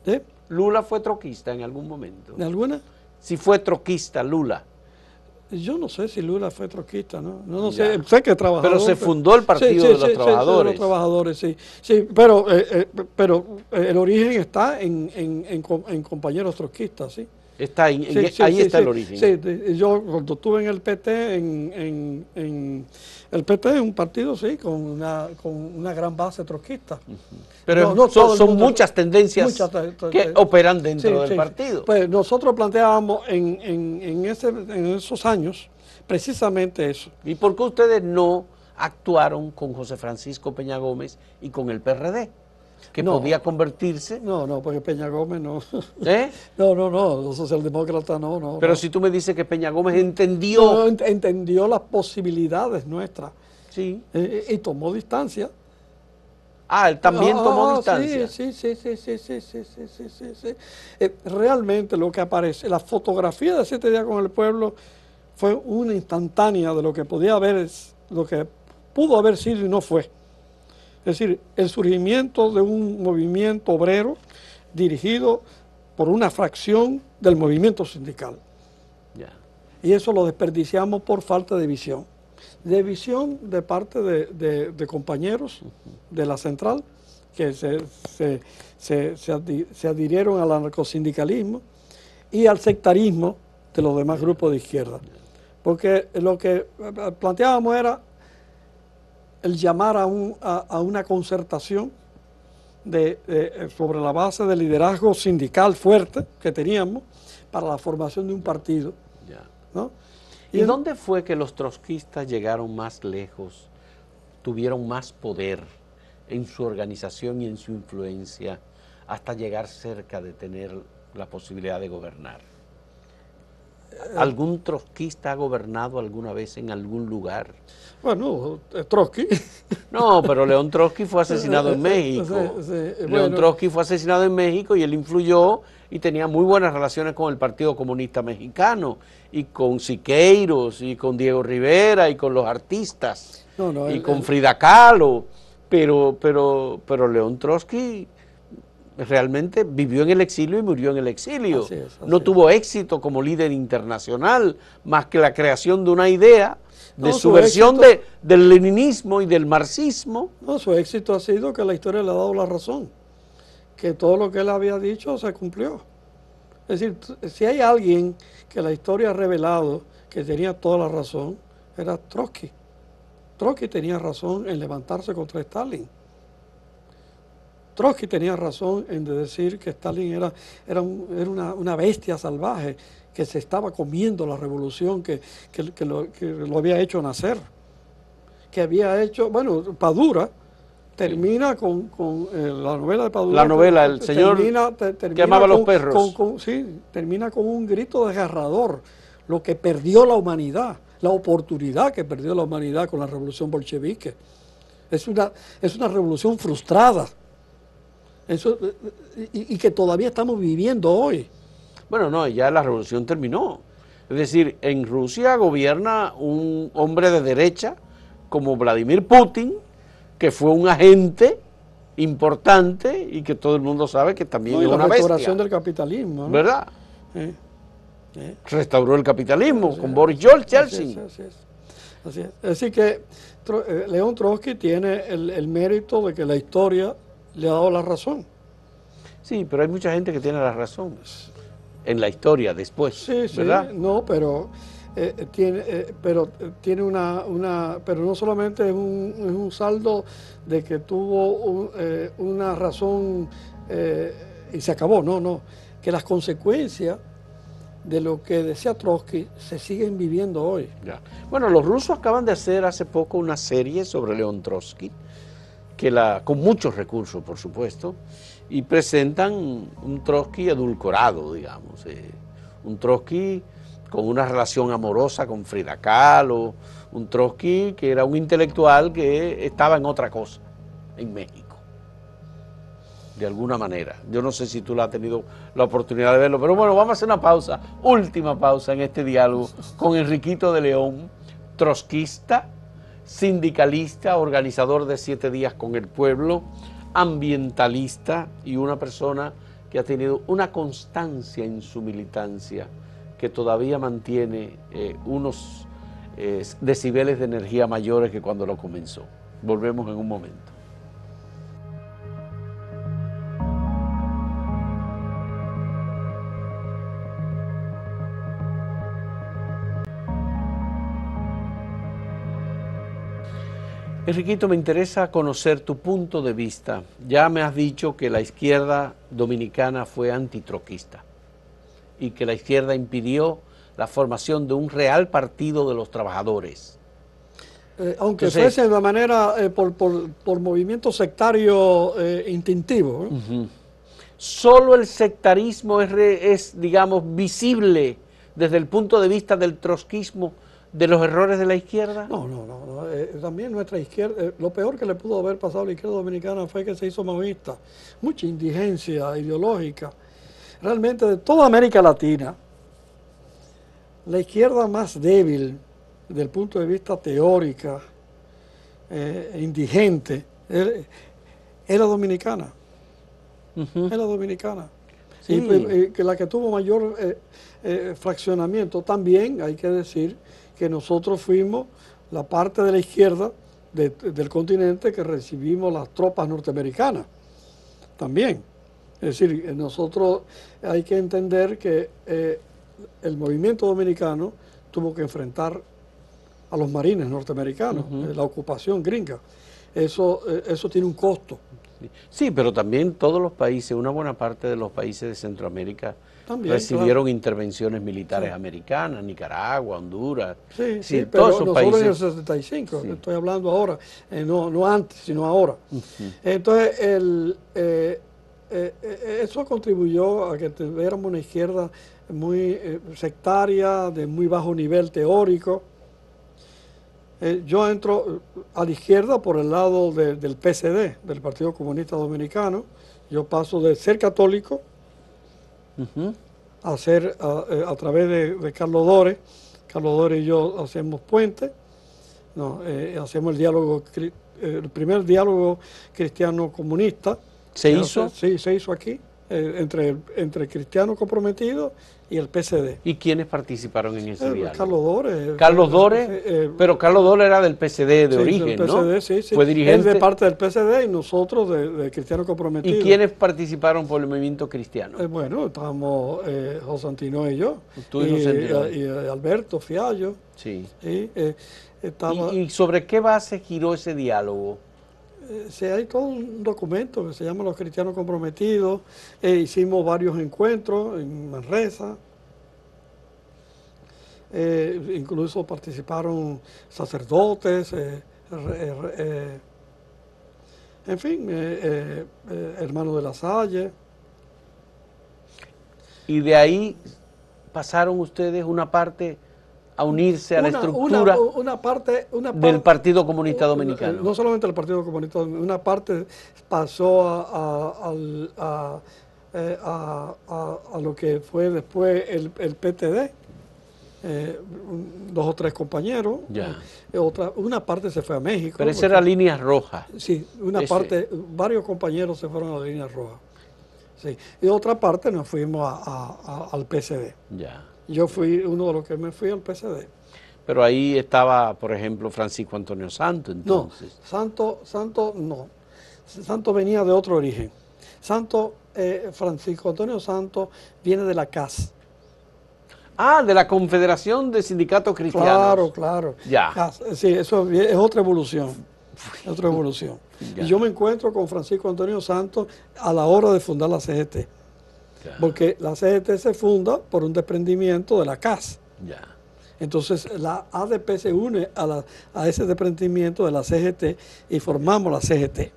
¿Sí? ¿Lula fue trotskista en algún momento? ¿En alguna? Si fue trotskista, Lula. Yo no sé si Lula fue trotskista, ¿no? No sé que trabajador. Pero se fundó el Partido de los Trabajadores. Sí, de los Trabajadores, sí. Sí, pero el origen está en compañeros trotskistas, ¿sí? Ahí está el origen. Sí, yo cuando estuve en el PT, el PT es un partido, sí, con una gran base trotskista. Pero son muchas tendencias que operan dentro del partido. Pues nosotros planteábamos en esos años precisamente eso. ¿Y por qué ustedes no actuaron con José Francisco Peña Gómez y con el PRD? que podía convertirse. No, porque Peña Gómez no. ¿Eh? No, los socialdemócratas no. Pero si tú me dices que Peña Gómez entendió. Entendió las posibilidades nuestras. Sí. Y tomó distancia. Él también tomó distancia. Sí. Realmente lo que aparece, la fotografía de 7 días con el pueblo fue una instantánea de lo que podía haber, lo que pudo haber sido y no fue. Es decir, el surgimiento de un movimiento obrero dirigido por una fracción del movimiento sindical. Y eso lo desperdiciamos por falta de visión. De visión de parte de compañeros de la central que se adhirieron al anarcosindicalismo y al sectarismo de los demás grupos de izquierda. Porque lo que planteábamos era el llamar a una concertación sobre la base del liderazgo sindical fuerte que teníamos para la formación de un partido, ¿no? ¿Y dónde fue que los trotskistas llegaron más lejos, tuvieron más poder en su organización y en su influencia, hasta llegar cerca de tener la posibilidad de gobernar? ¿Algún trotskista ha gobernado alguna vez en algún lugar? Bueno, Trotsky. No, pero León Trotsky fue asesinado en México. León Trotsky fue asesinado en México y él influyó y tenía muy buenas relaciones con el Partido Comunista Mexicano y con Siqueiros y con Diego Rivera y con los artistas y con Frida Kahlo, pero León Trotsky realmente vivió en el exilio y murió en el exilio. No tuvo éxito como líder internacional, más que la creación de una idea de subversión del leninismo y del marxismo. No, su éxito ha sido que la historia le ha dado la razón, que todo lo que él había dicho se cumplió. Es decir, si hay alguien que la historia ha revelado que tenía toda la razón, era Trotsky. Trotsky tenía razón en levantarse contra Stalin. Trotsky tenía razón en decir que Stalin era una bestia salvaje que se estaba comiendo la revolución que lo había hecho nacer. Que había hecho, bueno, Padura termina con la novela de Padura. La novela, el señor que amaba a los perros. Sí, termina con un grito desgarrador, lo que perdió la humanidad, la oportunidad que perdió la humanidad con la revolución bolchevique. Es una revolución frustrada. Eso, y que todavía estamos viviendo hoy. Bueno, no, ya la revolución terminó. Es decir, en Rusia gobierna un hombre de derecha como Vladimir Putin, que fue un agente importante y que todo el mundo sabe que también es una bestia. La restauración del capitalismo, ¿no? ¿Verdad? Restauró el capitalismo con Boris Yeltsin. Así es. Así que León Trotsky tiene el mérito de que la historia le ha dado la razón. Sí, pero hay mucha gente que tiene la razón en la historia después, ¿verdad? No, pero tiene pero no solamente es un saldo de que tuvo una razón y se acabó, no, que las consecuencias de lo que decía Trotsky se siguen viviendo hoy. Ya. Bueno, los rusos acaban de hacer hace poco una serie sobre León Trotsky, con muchos recursos, por supuesto, y presentan un Trotsky edulcorado, digamos, un Trotsky con una relación amorosa con Frida Kahlo, un Trotsky que era un intelectual que estaba en otra cosa, en México, de alguna manera. Yo no sé si tú has tenido la oportunidad de verlo, pero bueno, vamos a hacer una pausa, última pausa en este diálogo con Enriquito de León, trotskista, sindicalista, organizador de 7 días con el pueblo, ambientalista y una persona que ha tenido una constancia en su militancia, que todavía mantiene unos decibeles de energía mayores que cuando lo comenzó. Volvemos en un momento. Enriquito, me interesa conocer tu punto de vista. Ya me has dicho que la izquierda dominicana fue antitroquista y que la izquierda impidió la formación de un real partido de los trabajadores. Aunque fuese de manera por movimiento sectario instintivo. Solo el sectarismo es, digamos, visible desde el punto de vista del trotskismo de los errores de la izquierda. No. También nuestra izquierda, lo peor que le pudo haber pasado a la izquierda dominicana fue que se hizo maoísta. Mucha indigencia ideológica. Realmente de toda América Latina, la izquierda más débil desde el punto de vista teórica, indigente, es la dominicana. Es la dominicana. Sí. Y que la que tuvo mayor fraccionamiento. También hay que decir que nosotros fuimos la parte de la izquierda del continente que recibimos las tropas norteamericanas. También. Es decir, nosotros hay que entender que el movimiento dominicano tuvo que enfrentar a los marines norteamericanos, la ocupación gringa. Eso tiene un costo. Sí, pero también todos los países, una buena parte de los países de Centroamérica también, recibieron intervenciones militares americanas, Nicaragua, Honduras. Sí, pero todos esos países. En el 65, estoy hablando ahora, no antes, sino ahora. Entonces, eso contribuyó a que tuviéramos una izquierda muy sectaria, de muy bajo nivel teórico. Yo entro a la izquierda por el lado del PCD, del Partido Comunista Dominicano. Yo paso de ser católico a ser, a través de Carlos Dores. Carlos Dores y yo hacemos puente, hacemos el primer diálogo cristiano-comunista. ¿Se hizo? Sí, se hizo aquí, entre Cristianos Comprometidos y el PCD. ¿Y quiénes participaron en ese diálogo? Carlos Dores. Carlos Dores, pero Carlos Dores era del PCD de origen, del PCD, ¿no? Sí. Fue dirigente. Él de parte del PCD y nosotros de Cristianos Comprometidos. ¿Y quiénes participaron por el movimiento cristiano? Bueno, estábamos José Antino y yo. Tú y José Antino. Y Alberto Fiallo. Sí. ¿Y sobre qué base giró ese diálogo? Hay todo un documento que se llama Los Cristianos Comprometidos. Hicimos varios encuentros en Manresa. Incluso participaron sacerdotes, en fin, hermanos de la Salle. Y de ahí pasaron ustedes una parte a unirse a la estructura del Partido Comunista Dominicano. No solamente el Partido Comunista Dominicano, una parte pasó a lo que fue después el PTD, 2 o 3 compañeros. Una parte se fue a México. Pero esa era Líneas Rojas. Sí, parte, varios compañeros se fueron a Líneas Rojas. Sí. Y otra parte nos fuimos al PCD. Yo fui uno de los que me fui al PCD. Pero ahí estaba, por ejemplo, Francisco Antonio Santos, entonces. No, Santo no. Santo venía de otro origen. Francisco Antonio Santos viene de la CAS. Ah, de la Confederación de Sindicatos Cristianos. Claro. Ya. CAS. Sí, eso es otra evolución. Y yo me encuentro con Francisco Antonio Santos a la hora de fundar la CGT. Porque la CGT se funda por un desprendimiento de la CAS. Entonces la ADP se une a ese desprendimiento de la CGT y formamos la CGT.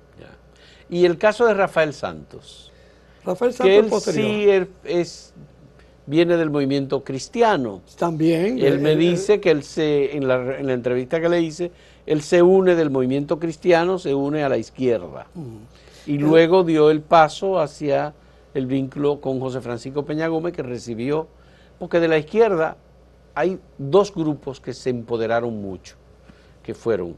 Y el caso de Rafael Santos. Rafael Santos que él sí viene del movimiento cristiano. También. Él me dice que en la entrevista que le hice, él se une del movimiento cristiano, se une a la izquierda. Y luego dio el paso hacia el vínculo con José Francisco Peña Gómez, que recibió, porque de la izquierda hay 2 grupos que se empoderaron mucho, que fueron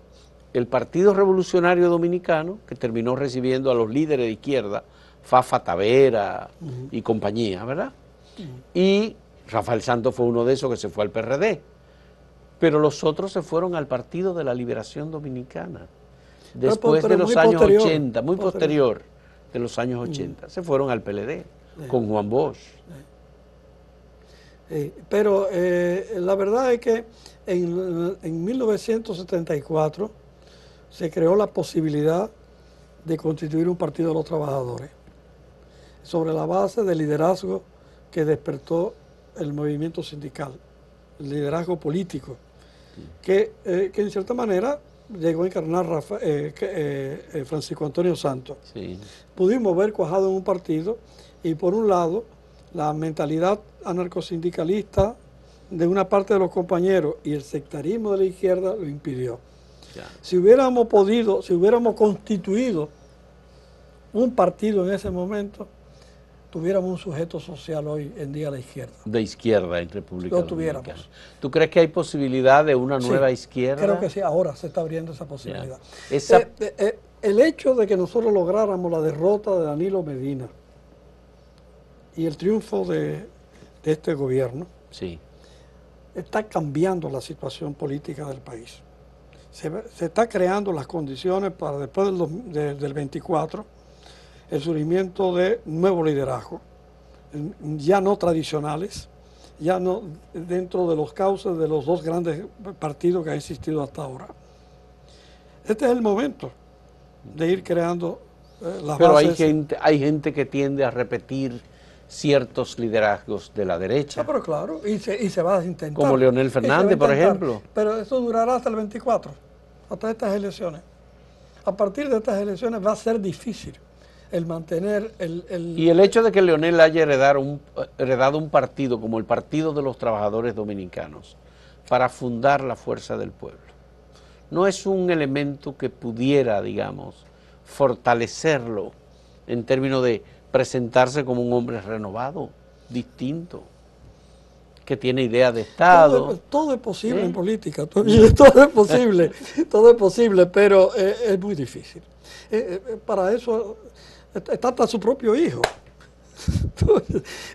el Partido Revolucionario Dominicano, que terminó recibiendo a los líderes de izquierda, Fafa Tavera y compañía, ¿verdad? Y Rafael Santos fue uno de esos que se fue al PRD, pero los otros se fueron al Partido de la Liberación Dominicana, después de los años 80, muy posterior de los años 80, se fueron al PLD con Juan Bosch. Pero la verdad es que en 1974 se creó la posibilidad de constituir un partido de los trabajadores sobre la base del liderazgo que despertó el movimiento sindical, el liderazgo político, que en cierta manera llegó a encarnar Francisco Antonio Santos. Sí. Pudimos ver cuajado en un partido y por un lado la mentalidad anarcosindicalista de una parte de los compañeros y el sectarismo de la izquierda lo impidió. Ya. Si hubiéramos podido, si hubiéramos constituido un partido en ese momento, tuviéramos un sujeto social hoy en día a la izquierda. De izquierda en República Lo Dominicana. tuviéramos. ¿Tú crees que hay posibilidad de una nueva izquierda? Creo que sí, ahora se está abriendo esa posibilidad. Esa... el hecho de que nosotros lográramos la derrota de Danilo Medina y el triunfo de este gobierno, sí, está cambiando la situación política del país. Se está creando las condiciones para después del 24, el surgimiento de nuevos liderazgos, ya no tradicionales, ya no dentro de los cauces de los dos grandes partidos que han existido hasta ahora. Este es el momento de ir creando las bases. Pero hay gente que tiende a repetir ciertos liderazgos de la derecha. Pero claro, y se va a intentar. Como Leonel Fernández, por ejemplo. Pero eso durará hasta el 24, hasta estas elecciones. A partir de estas elecciones va a ser difícil el mantener Y el hecho de que Leonel haya heredado un partido como el Partido de los Trabajadores Dominicanos para fundar la Fuerza del Pueblo, no es un elemento que pudiera, digamos, fortalecerlo en términos de presentarse como un hombre renovado, distinto, que tiene idea de Estado. Todo es posible en política, todo es posible, pero es muy difícil. Para eso está hasta su propio hijo.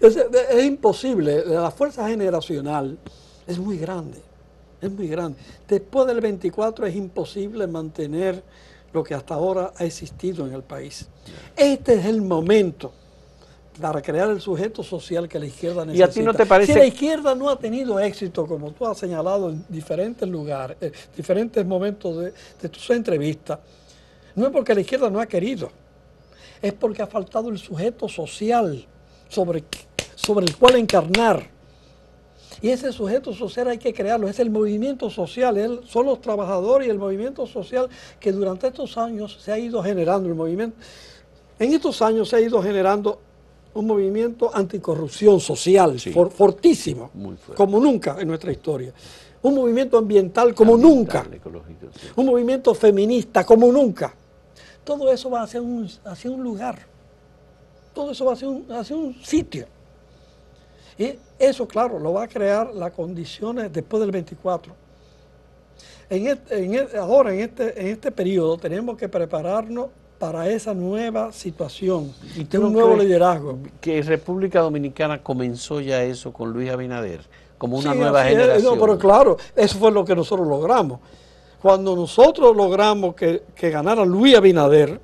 Es imposible, la fuerza generacional es muy grande, es muy grande. Después del 24 es imposible mantener lo que hasta ahora ha existido en el país. Este es el momento para crear el sujeto social que la izquierda necesita. ¿Y a ti no te parece? Si la izquierda no ha tenido éxito, como tú has señalado en diferentes lugares, diferentes momentos de tus entrevistas, no es porque la izquierda no ha querido, es porque ha faltado el sujeto social sobre el cual encarnar. Y ese sujeto social hay que crearlo, es el movimiento social, son los trabajadores y el movimiento social que durante estos años se ha ido generando. En estos años se ha ido generando un movimiento anticorrupción social, sí, fortísimo, como nunca en nuestra historia. Un movimiento ambiental como nunca. Ecológico, sí. Un movimiento feminista como nunca. Todo eso va hacia un lugar. Todo eso va hacia un sitio. Y eso, claro, lo va a crear las condiciones después del 24. Ahora, en este periodo, tenemos que prepararnos para esa nueva situación, de un nuevo liderazgo. ¿Que República Dominicana comenzó ya eso con Luis Abinader, como una nueva generación? No, pero claro, eso fue lo que nosotros logramos. Cuando nosotros logramos que ganara Luis Abinader,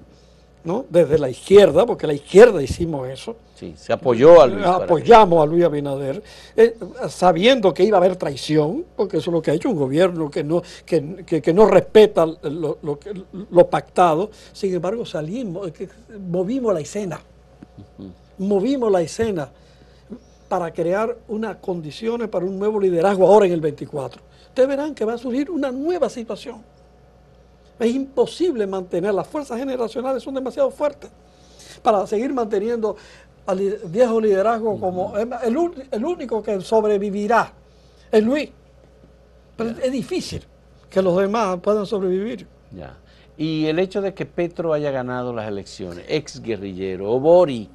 ¿no?, desde la izquierda, porque la izquierda hicimos eso. Sí, se apoyó a Luis. Apoyamos a Luis Abinader, sabiendo que iba a haber traición, porque eso es lo que ha hecho un gobierno que no respeta lo pactado. Sin embargo, movimos la escena. Movimos la escena para crear unas condiciones para un nuevo liderazgo ahora en el 24. Ustedes verán que va a surgir una nueva situación. Es imposible mantener, las fuerzas generacionales son demasiado fuertes para seguir manteniendo al viejo liderazgo como el único que sobrevivirá es Luis. Pero es difícil que los demás puedan sobrevivir. Ya. Y el hecho de que Petro haya ganado las elecciones, ex guerrillero, o Bori,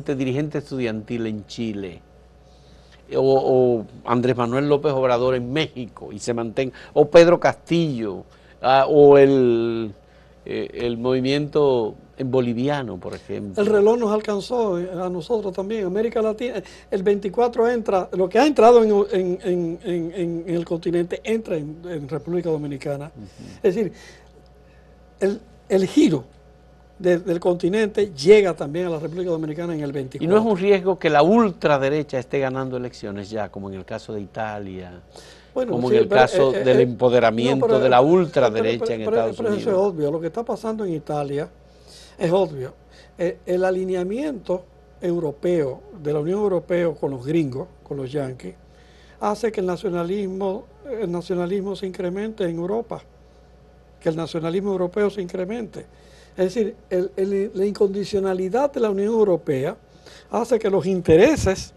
dirigente estudiantil en Chile, o Andrés Manuel López Obrador en México, y se mantenga, o Pedro Castillo, o el movimiento boliviano, por ejemplo. El reloj nos alcanzó a nosotros también, América Latina. El 24 entra, lo que ha entrado en el continente entra en República Dominicana. Es decir, el giro del continente llega también a la República Dominicana en el 24. ¿Y no es un riesgo que la ultraderecha esté ganando elecciones ya, como en el caso de Italia? Bueno, como sí, en el caso del empoderamiento de la ultraderecha en Estados Unidos. Eso es obvio. Lo que está pasando en Italia es obvio. El alineamiento europeo, de la Unión Europea con los gringos, con los yanquis, hace que el nacionalismo se incremente en Europa. que el nacionalismo europeo se incremente. Es decir, la incondicionalidad de la Unión Europea hace que los intereses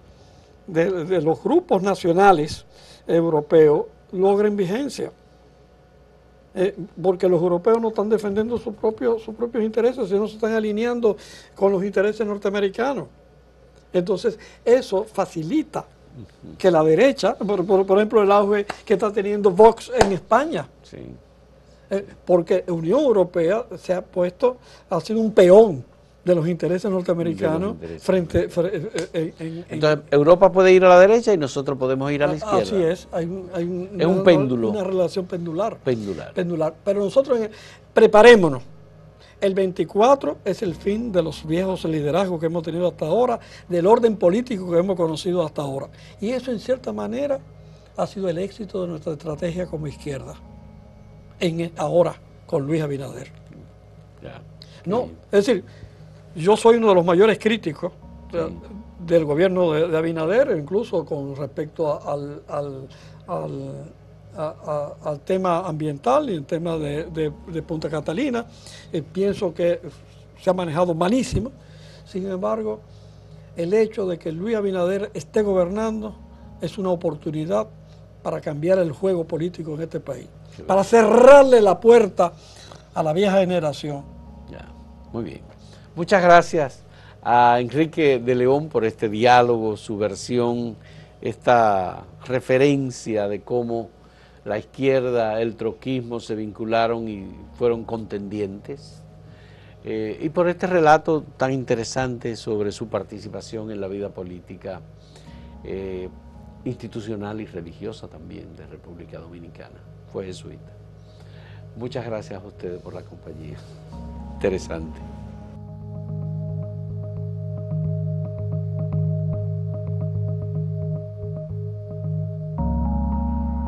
de los grupos nacionales europeos logren vigencia. Porque los europeos no están defendiendo sus propios intereses, sino se están alineando con los intereses norteamericanos. Entonces, eso facilita que la derecha, por ejemplo, el auge que está teniendo Vox en España, sí. Porque la Unión Europea ha sido un peón de los intereses norteamericanos frente. Entonces, Europa puede ir a la derecha y nosotros podemos ir a la izquierda. Así es, es un péndulo. Una relación pendular. Pero nosotros preparémonos. El 24 es el fin de los viejos liderazgos que hemos tenido hasta ahora, del orden político que hemos conocido hasta ahora. Y eso, en cierta manera, ha sido el éxito de nuestra estrategia como izquierda. Ahora, con Luis Abinader. No, es decir, yo soy uno de los mayores críticos del gobierno de Abinader, incluso con respecto al tema ambiental y el tema de Punta Catalina. Pienso que se ha manejado malísimo. Sin embargo, el hecho de que Luis Abinader esté gobernando es una oportunidad para cambiar el juego político en este país, para cerrarle la puerta a la vieja generación. Ya, muy bien. Muchas gracias a Enrique de León por este diálogo, su versión, esta referencia de cómo la izquierda, el troquismo se vincularon y fueron contendientes, y por este relato tan interesante sobre su participación en la vida política institucional y religiosa también de República Dominicana. Fue jesuita. Muchas gracias a ustedes por la compañía. Interesante.